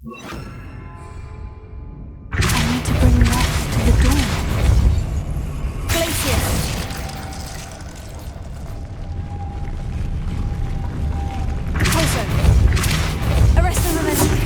I need to bring Lost to the dawn. Glacier! Closer! Arrest the momentum!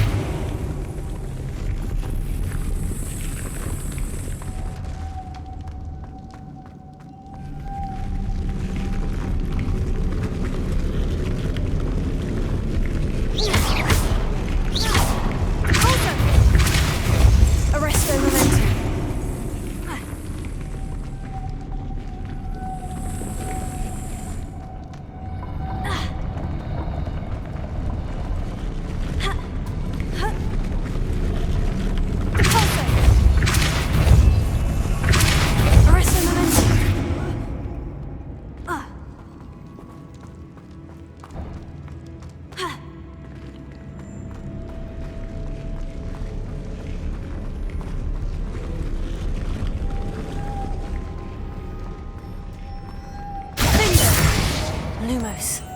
Lumos.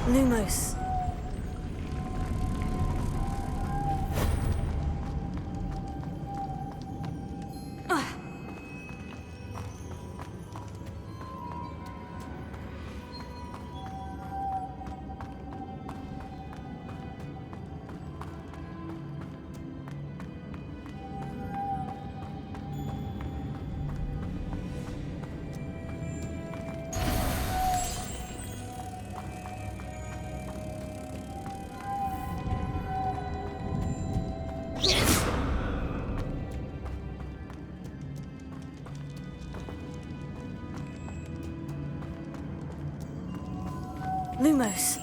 Lumos. Lumos.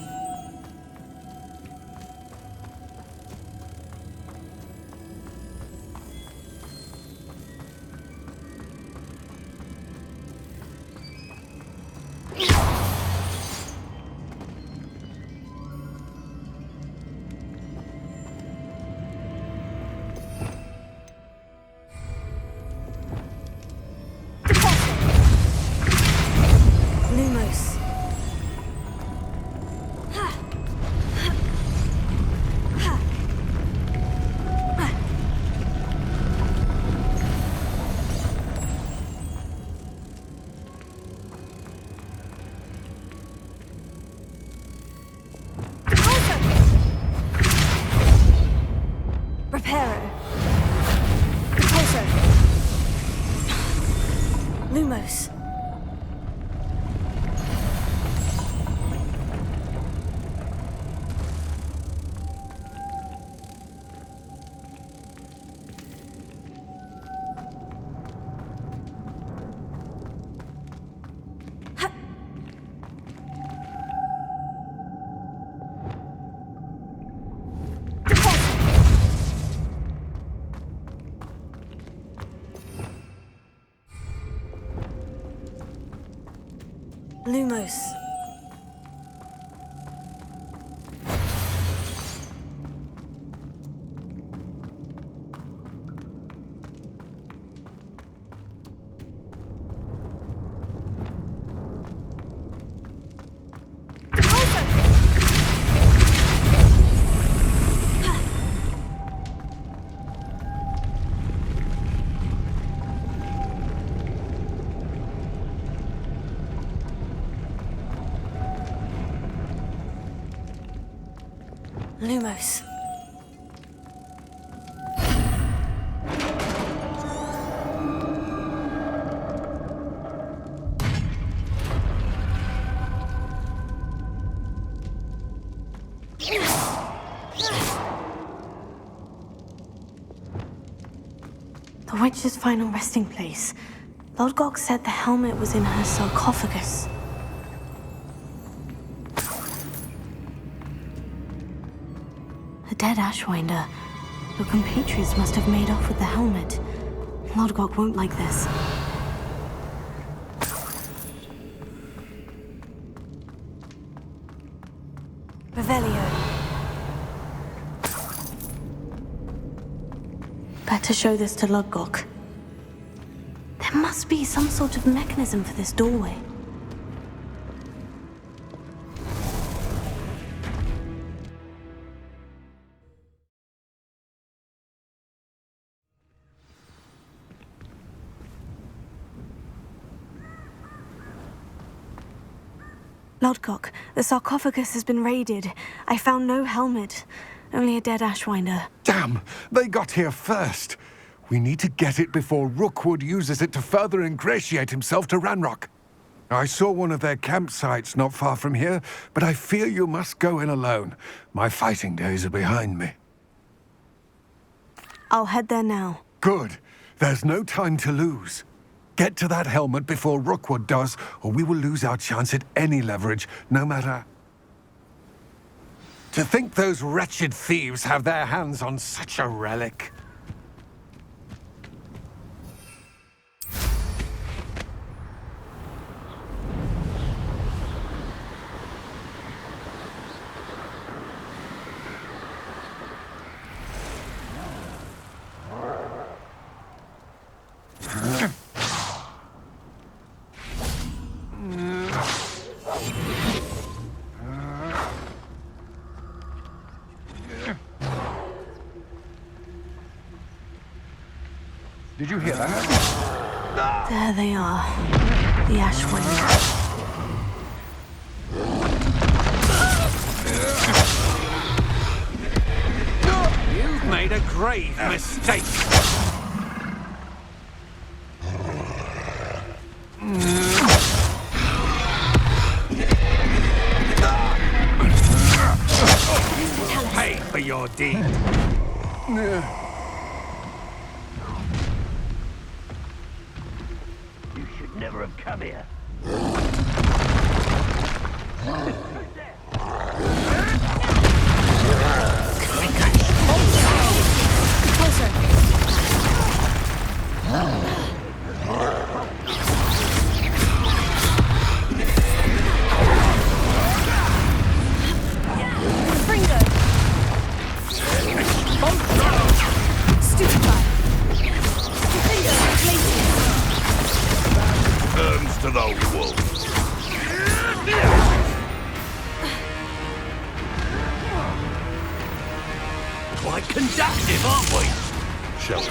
Lumos. Reparo. Repulsor. Lumos. Lumos. Lumos. The witch's final resting place. Lodgok said the helmet was in her sarcophagus. A dead Ashwinder. Your compatriots must have made off with the helmet. Lodgok won't like this. Revelio. Better show this to Lodgok. There must be some sort of mechanism for this doorway. Lodgok, the sarcophagus has been raided. I found no helmet, only a dead Ashwinder. Damn! They got here first. We need to get it before Rookwood uses it to further ingratiate himself to Ranrock. I saw one of their campsites not far from here, but I fear you must go in alone. My fighting days are behind me. I'll head there now. Good. There's no time to lose. Get to that helmet before Rookwood does, or we will lose our chance at any leverage, no matter... To think those wretched thieves have their hands on such a relic. Did you hear that? There they are. The Ashwinder. You've made a grave mistake. Pay for your deed. Never have come here. Closer. Fringo. Stupefy. Fringo. Glacius. Terms to the wolves. Quite conductive, aren't we? Shall we?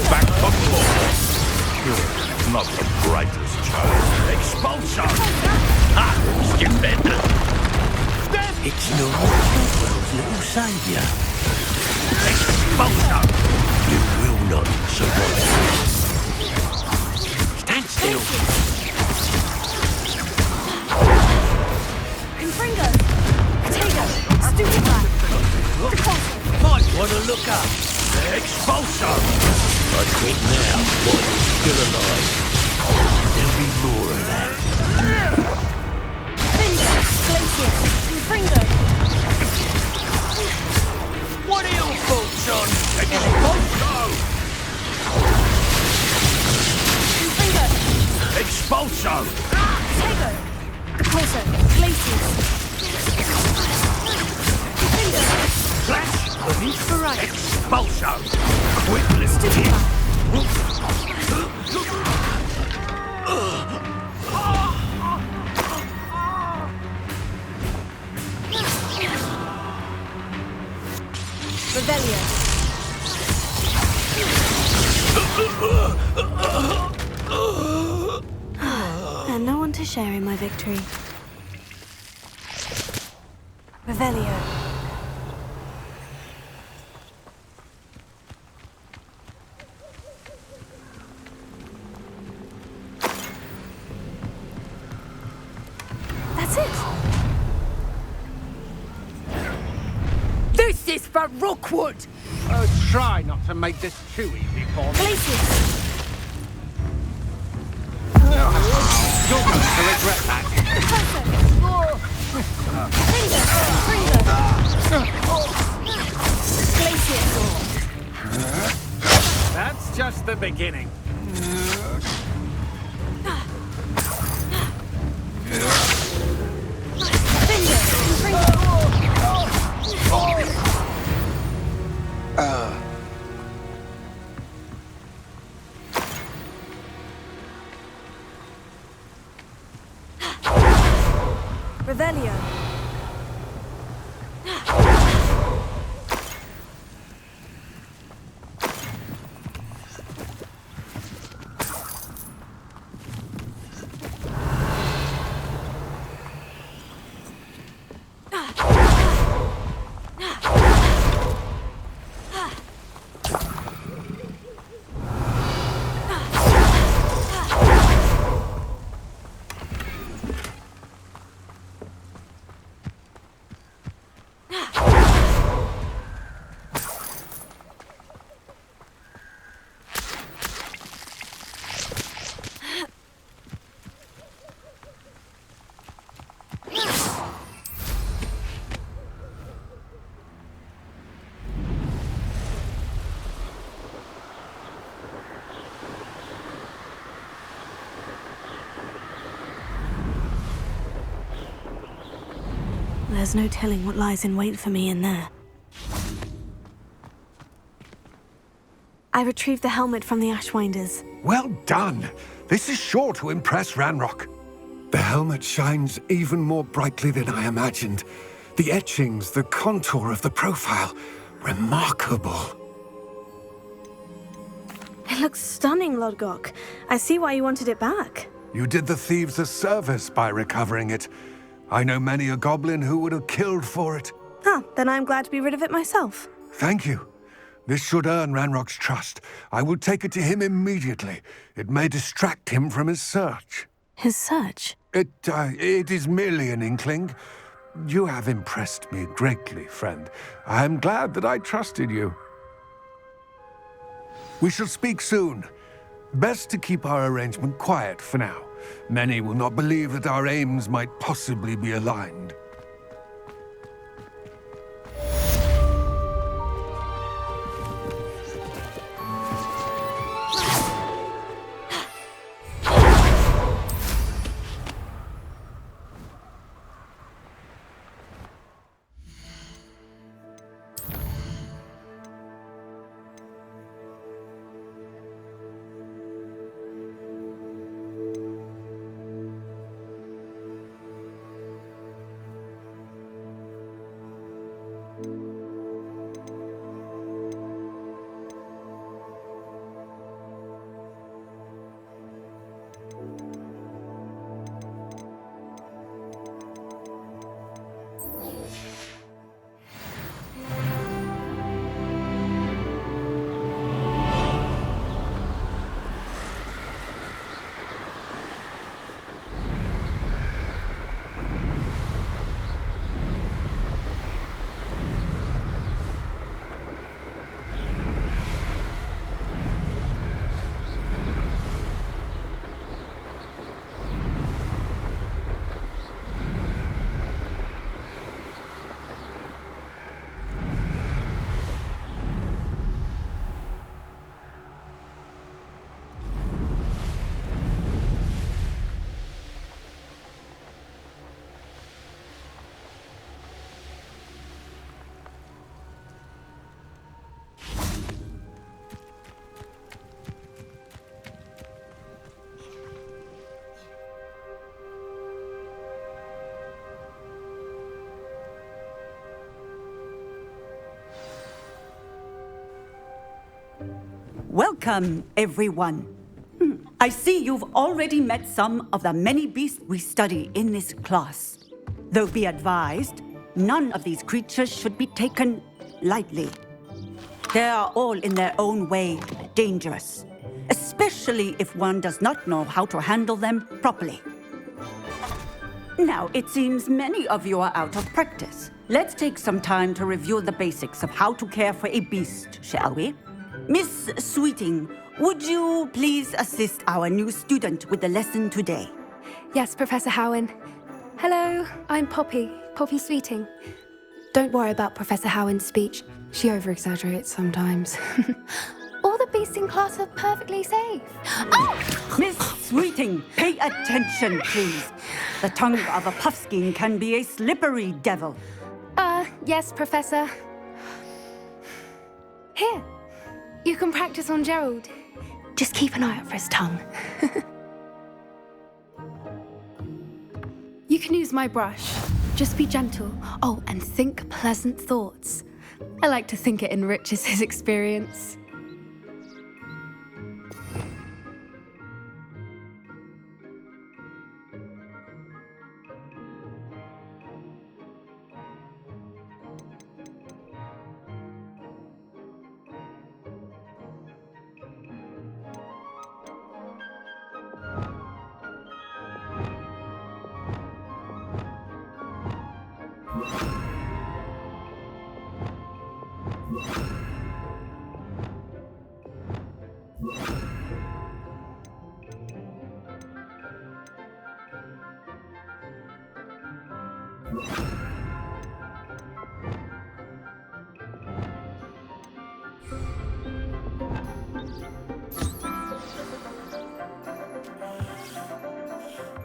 Back on board. Not the greatest choice. Expulso! Ha! Stupendous! It's no Hogwarts little saviour. Expulso! You will not survive. Stand still. Confringo. Potato. Stupefy. Might want to look up. Expulso! I think now while you're still alive. There'll be more of that. Finger. Glacius. Confringo. What are your thoughts on Expulso? Confringo. Expulso! Potato. Potato. Glacius. Confringo. Flash of inspiration. Expulso! Quick, let's do it. Revelio. And no one to share in my victory. Revelio. That's it. This is for Rookwood! Oh, try not to make this too easy for me. Glacius. You're going to regret that. That's just the beginning. Revelio. There's no telling what lies in wait for me in there. I retrieved the helmet from the Ashwinders. Well done. This is sure to impress Ranrock. The helmet shines even more brightly than I imagined. The etchings, the contour of the profile. Remarkable. It looks stunning, Lodgok. I see why you wanted it back. You did the thieves a service by recovering it. I know many a goblin who would have killed for it. Ah, then I'm glad to be rid of it myself. Thank you. This should earn Ranrock's trust. I will take it to him immediately. It may distract him from his search. His search? It is merely an inkling. You have impressed me greatly, friend. I am glad that I trusted you. We shall speak soon. Best to keep our arrangement quiet for now. Many will not believe that our aims might possibly be aligned. Welcome, everyone. I see you've already met some of the many beasts we study in this class. Though be advised, none of these creatures should be taken lightly. They are all in their own way dangerous, especially if one does not know how to handle them properly. Now, it seems many of you are out of practice. Let's take some time to review the basics of how to care for a beast, shall we? Miss Sweeting, would you please assist our new student with the lesson today? Yes, Professor Howen. Hello, I'm Poppy Sweeting. Don't worry about Professor Howen's speech. She over-exaggerates sometimes. All the beasts in class are perfectly safe. Oh! Miss Sweeting, pay attention, please. The tongue of a puffskein can be a slippery devil. Yes, Professor. Here, you can practice on Gerald. Just keep an eye out for his tongue. You can use my brush. Just be gentle. Oh, and think pleasant thoughts. I like to think it enriches his experience.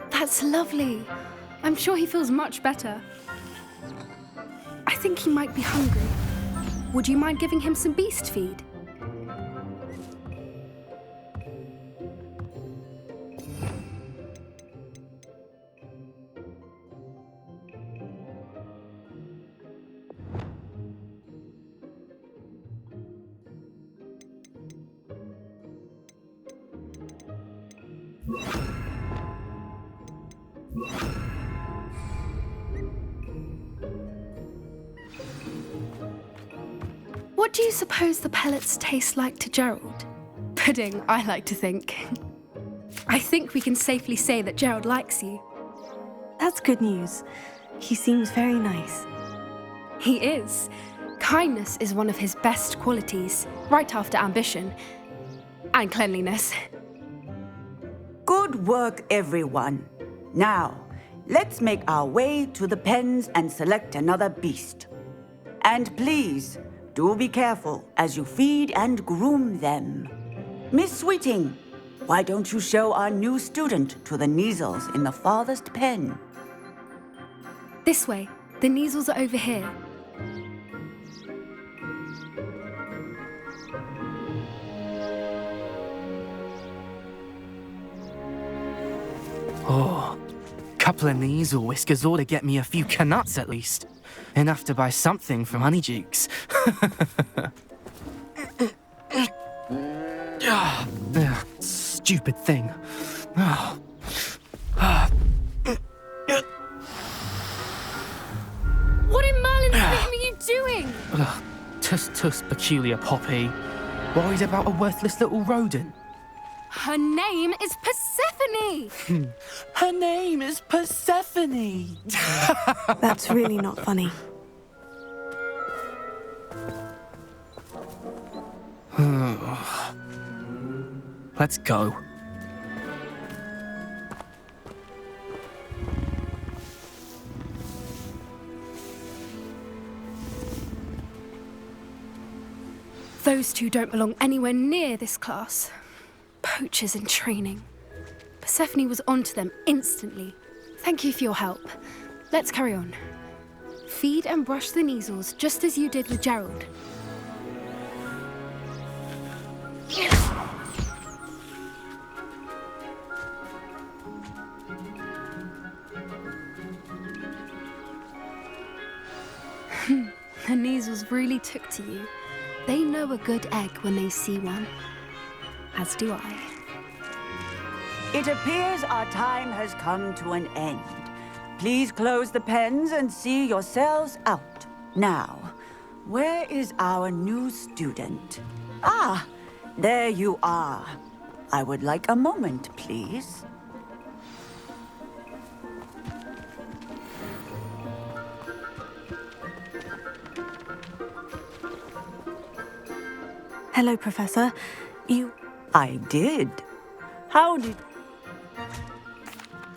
That's lovely. I'm sure he feels much better. I think he might be hungry. Would you mind giving him some beast feed? What do you suppose the pellets taste like to Gerald? Pudding, I like to think. I think we can safely say that Gerald likes you. That's good news. He seems very nice. He is. Kindness is one of his best qualities, right after ambition. And cleanliness. Good work, everyone. Now, let's make our way to the pens and select another beast. And please, do be careful as you feed and groom them. Miss Sweeting, why don't you show our new student to the Kneazles in the farthest pen? This way. The Kneazles are over here. Oh, couple of Kneazle whiskers ought to get me a few canuts at least. Enough to buy something from Honeydukes. Stupid thing. What in Merlin's name are you doing? Tuss, peculiar Poppy. Worried about a worthless little rodent? Her name is Persephone! Her name is Persephone! That's really not funny. Let's go. Those two don't belong anywhere near this class. Poachers in training. Persephone was onto them instantly. Thank you for your help. Let's carry on. Feed and brush the Kneazles just as you did with Gerald. The Kneazles really took to you. They know a good egg when they see one. As do I. It appears our time has come to an end. Please close the pens and see yourselves out. Now, where is our new student? Ah, there you are. I would like a moment, please. Hello, Professor. You... I did. How did...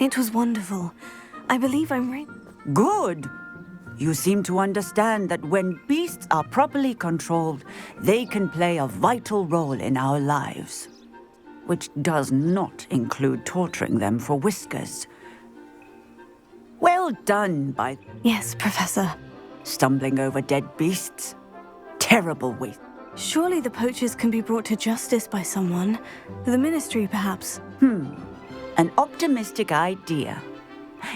It was wonderful. I believe I'm right. Good. You seem to understand that when beasts are properly controlled, they can play a vital role in our lives. Which does not include torturing them for whiskers. Well done by Yes, Professor. stumbling over dead beasts. Terrible waste. Surely the poachers can be brought to justice by someone. The Ministry, perhaps. An optimistic idea.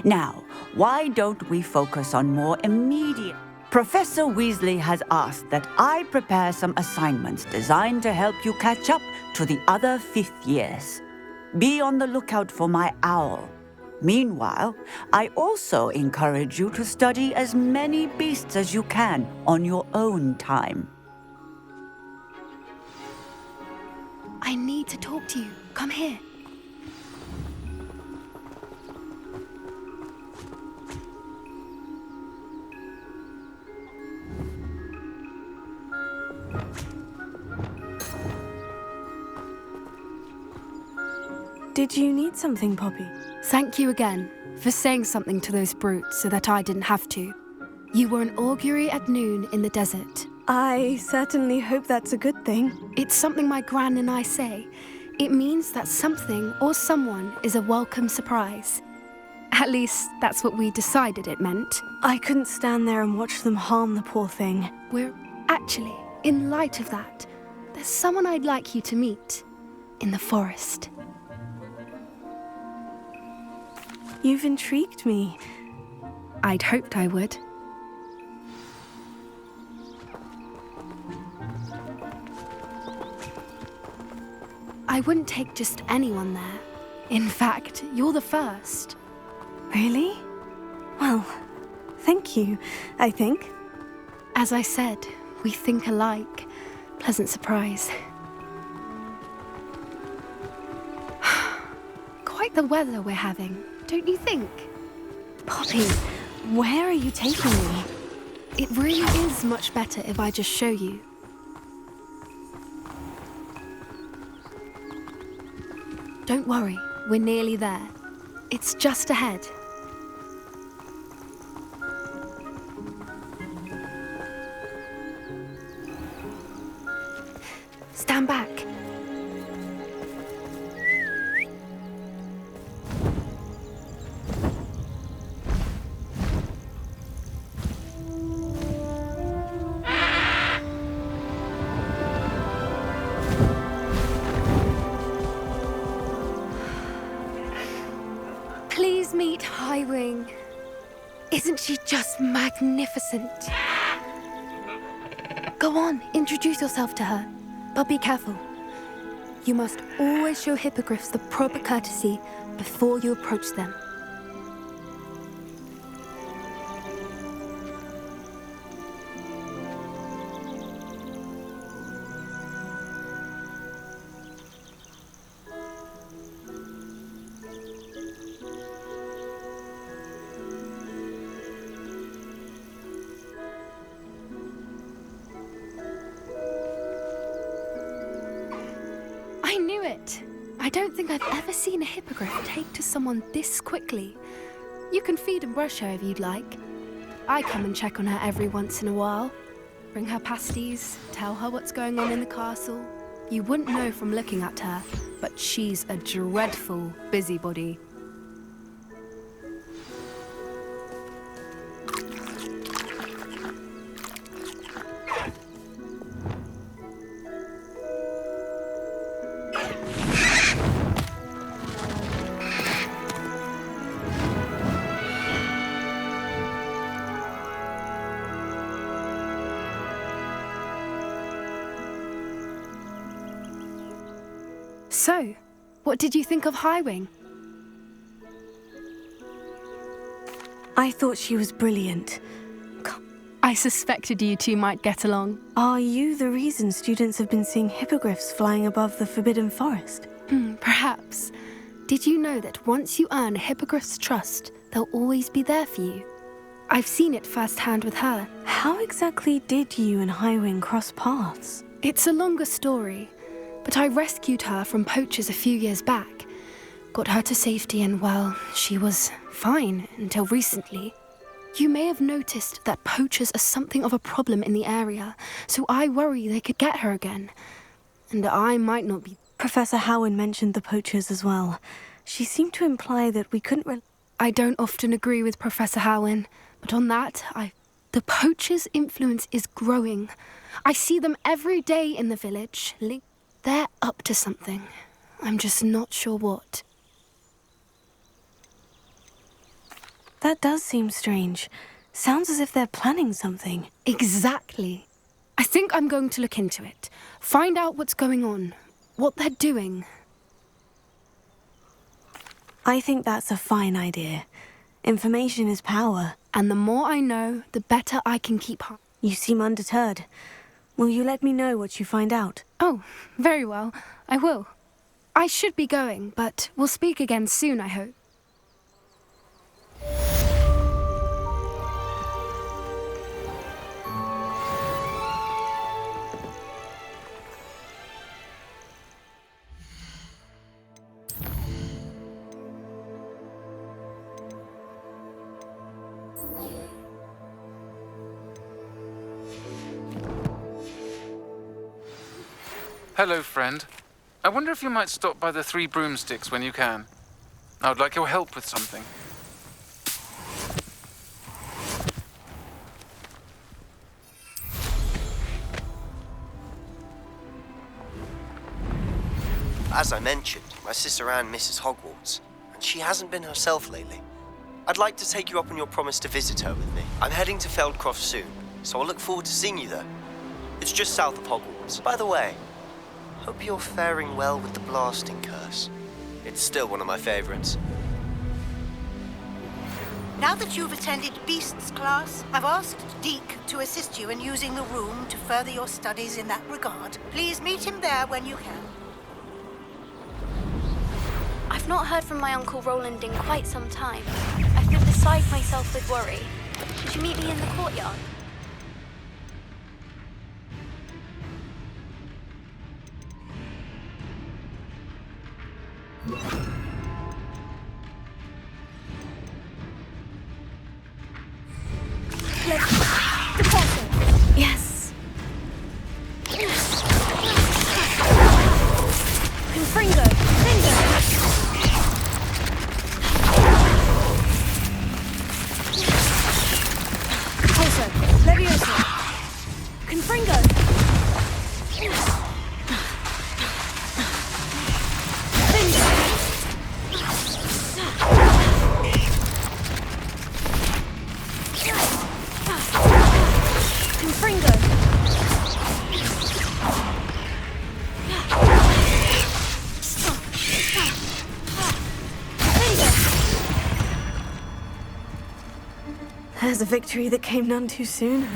Now, why don't we focus on more immediate... Professor Weasley has asked that I prepare some assignments designed to help you catch up to the other 5th years. Be on the lookout for my owl. Meanwhile, I also encourage you to study as many beasts as you can on your own time. I need to talk to you. Come here. Did you need something, Poppy? Thank you again for saying something to those brutes so that I didn't have to. You were an augury at noon in the desert. I certainly hope that's a good thing. It's something my gran and I say. It means that something or someone is a welcome surprise. At least, that's what we decided it meant. I couldn't stand there and watch them harm the poor thing. Actually, in light of that, there's someone I'd like you to meet in the forest. You've intrigued me. I'd hoped I would. I wouldn't take just anyone there. In fact, you're the first. Really? Well, thank you, I think. As I said, we think alike. Pleasant surprise. Quite the weather we're having, don't you think? Poppy, where are you taking me? It really is much better if I just show you. Don't worry, we're nearly there. It's just ahead. Stand back. Please meet Highwing. Isn't she just magnificent? Go on, introduce yourself to her. But be careful. You must always show hippogriffs the proper courtesy before you approach them. I knew it! I don't think I've ever seen a hippogriff take to someone this quickly. You can feed and brush her if you'd like. I come and check on her every once in a while. Bring her pasties, tell her what's going on in the castle. You wouldn't know from looking at her, but she's a dreadful busybody. So, what did you think of Highwing? I thought she was brilliant. I suspected you two might get along. Are you the reason students have been seeing hippogriffs flying above the Forbidden Forest? Perhaps. Did you know that once you earn a hippogriff's trust, they'll always be there for you? I've seen it firsthand with her. How exactly did you and Highwing cross paths? It's a longer story, but I rescued her from poachers a few years back. got her to safety and, well, she was fine until recently. You may have noticed that poachers are something of a problem in the area, so I worry they could get her again. And I might not be... Professor Howin mentioned the poachers as well. She seemed to imply that we couldn't I don't often agree with Professor Howin, but on that, The poachers' influence is growing. I see them every day in the village. They're up to something. I'm just not sure what. That does seem strange. Sounds as if they're planning something. Exactly. I think I'm going to look into it. Find out what's going on. What they're doing. I think that's a fine idea. Information is power. And the more I know, the better I can keep on. You seem undeterred. Will you let me know what you find out? Oh, very well. I will. I should be going, but we'll speak again soon, I hope. Hello, friend. I wonder if you might stop by the Three Broomsticks when you can. I would like your help with something. As I mentioned, my sister Anne misses Hogwarts, and she hasn't been herself lately. I'd like to take you up on your promise to visit her with me. I'm heading to Feldcroft soon, so I'll look forward to seeing you there. It's just south of Hogwarts. By the way, hope you're faring well with the blasting curse. It's still one of my favorites. Now that you've attended Beasts class, I've asked Deke to assist you in using the room to further your studies in that regard. Please meet him there when you can. I've not heard from my Uncle Roland in quite some time. I've been beside myself with worry. Should you meet me in the courtyard? Yes. Confringo! Compulso. Levioso. Confringo! Confringo! There's a victory that came none too soon.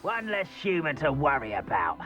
One less human to worry about.